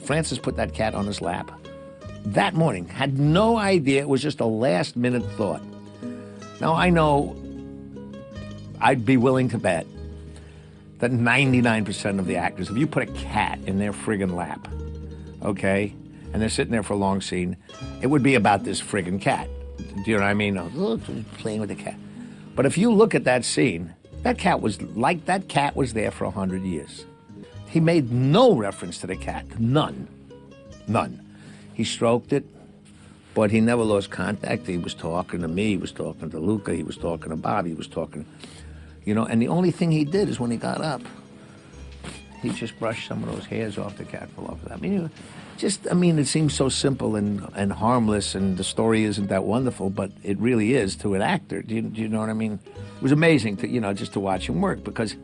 Francis put that cat on his lap that morning. Had no idea. It was just a last-minute thought. Now, I know I'd be willing to bet that 99% of the actors, if you put a cat in their friggin' lap, okay, and they're sitting there for a long scene, it would be about this friggin' cat. Do you know what I mean? Oh, playing with the cat. But if you look at that scene, that cat was there for 100 years. He made no reference to the cat. None. He stroked it, but he never lost contact. He was talking to me, he was talking to Luca, he was talking to Bob, he was talking, and the only thing he did is when he got up, he just brushed some of those hairs off the cat below. It seems so simple and harmless, and the story isn't that wonderful, but it really is to an actor. Do you know what I mean? It was amazing to, just to watch him work, because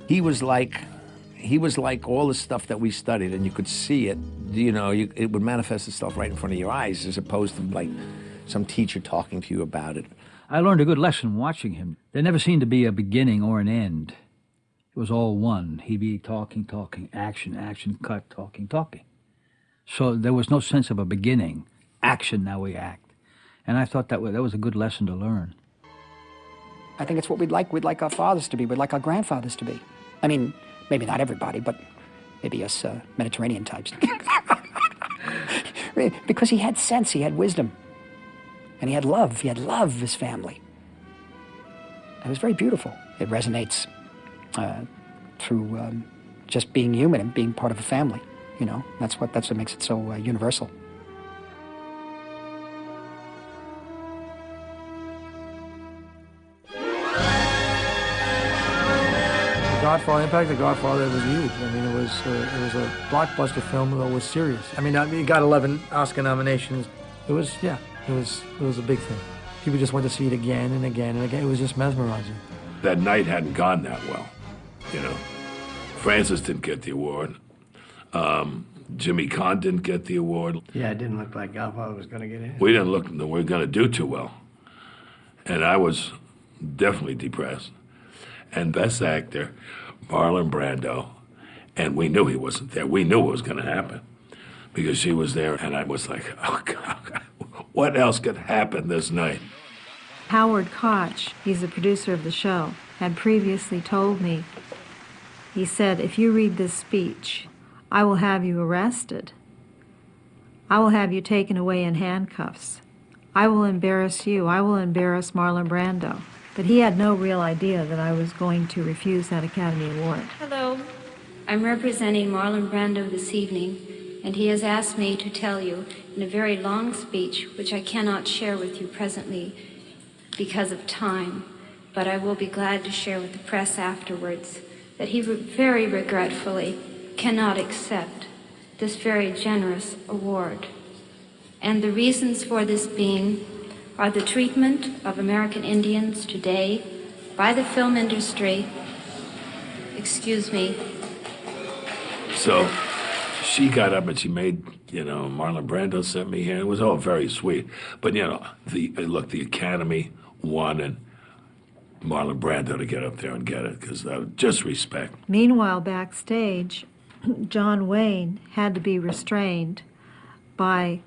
he was like all the stuff that we studied, and you could see it, it would manifest itself right in front of your eyes, as opposed to like some teacher talking to you about it. I learned a good lesson watching him. There never seemed to be a beginning or an end. It was all one. He'd be talking, action, cut, talking. So there was no sense of a beginning. Action, now we act. And I thought that was a good lesson to learn. I think it's what we'd like our fathers to be. We'd like our grandfathers to be. I mean, maybe not everybody, but maybe us Mediterranean types. Because he had sense, he had wisdom, and he had love. He had love of his family. It was very beautiful. It resonates through just being human and being part of a family. That's what makes it so universal. Godfather, Impact of Godfather was huge. I mean, it was a blockbuster film that was serious. I mean, it got 11 Oscar nominations. It was a big thing. People just went to see it again and again and again. It was just mesmerizing. That night hadn't gone that well, Francis didn't get the award. Jimmy Caan didn't get the award. Yeah, it didn't look like Godfather was going to get in. We didn't look like we were going to do too well. And I was definitely depressed. And Best Actor, Marlon Brando, and we knew he wasn't there. We knew what was going to happen because she was there, and I was like, oh, God, what else could happen this night? Howard Koch, he's the producer of the show, had previously told me, he said, if you read this speech, I will have you arrested. I will have you taken away in handcuffs. I will embarrass you. I will embarrass Marlon Brando. But he had no real idea that I was going to refuse that Academy Award. Hello, I'm representing Marlon Brando this evening, and he has asked me to tell you in a very long speech, which I cannot share with you presently because of time, but I will be glad to share with the press afterwards, that he very regretfully cannot accept this very generous award. And the reasons for this being are the treatment of American Indians today by the film industry. Excuse me. So she got up and she made, Marlon Brando sent me here. It was all very sweet. But, the Academy wanted Marlon Brando to get up there and get it because just respect. Meanwhile, backstage, John Wayne had to be restrained by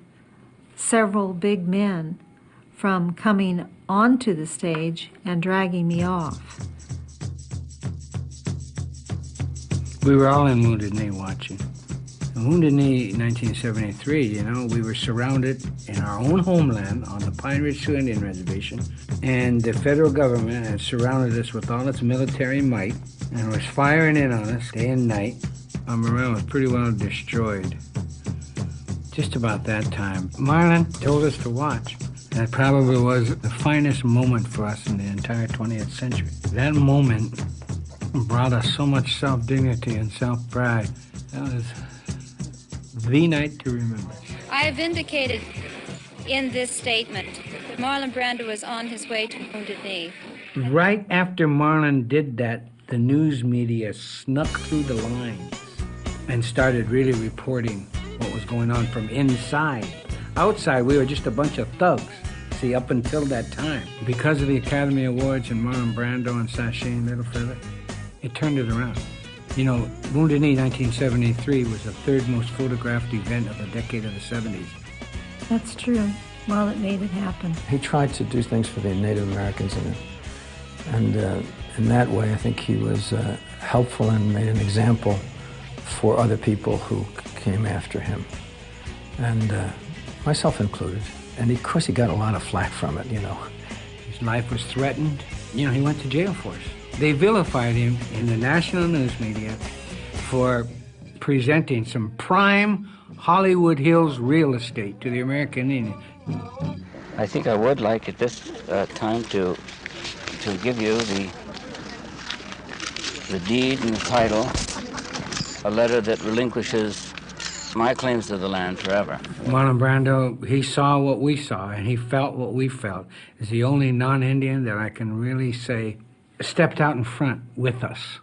several big men from coming onto the stage and dragging me off. We were all in Wounded Knee watching. In Wounded Knee 1973, we were surrounded in our own homeland on the Pine Ridge Sioux Indian Reservation, and the federal government had surrounded us with all its military might and was firing in on us day and night. Morale was pretty well destroyed. Just about that time, Marlon told us to watch. That probably was the finest moment for us in the entire 20th century. That moment brought us so much self-dignity and self-pride. That was the night to remember. I have indicated in this statement that Marlon Brando was on his way to Wounded Knee. Right after Marlon did that, the news media snuck through the lines and started really reporting what was going on from inside. Outside, we were just a bunch of thugs, see, up until that time. Because of the Academy Awards and Marlon Brando and Sashay and Little Feather, it turned it around. You know, Wounded Knee 1973 was the third most photographed event of the decade of the 70s. That's true. Well, it made it happen. He tried to do things for the Native Americans, and in that way, I think he was helpful and made an example for other people who came after him, and myself included. And of course, he got a lot of flack from it, you know. His life was threatened. You know, he went to jail for it. They vilified him in the national news media for presenting some prime Hollywood Hills real estate to the American Indian. I think I would like at this time to give you the deed and the title, a letter that relinquishes my claims to the land forever. Marlon Brando, he saw what we saw, and he felt what we felt. Is the only non-Indian that I can really say stepped out in front with us.